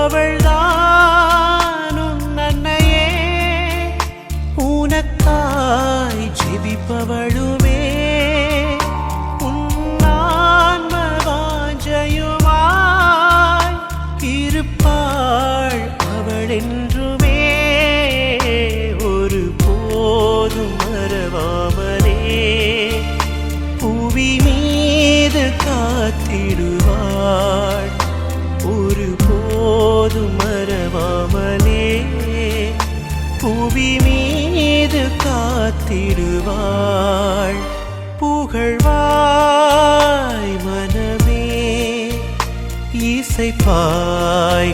அவள்தான் உன் அன்னையே, உனக்காய் ஜெபிப்பவளுமே, உன் ஆன்ம வாஞ்சையுமாய் இருப்பாள் அவள் என்றுமே. ஒரு போதும் மறவாமலே புவி மீது காத்திடுவாள், ஒரு போதும் மறவாமலே புவி மீது காத்திடுவாள். புகழ்வாய் மனமே, இசைப்பாய்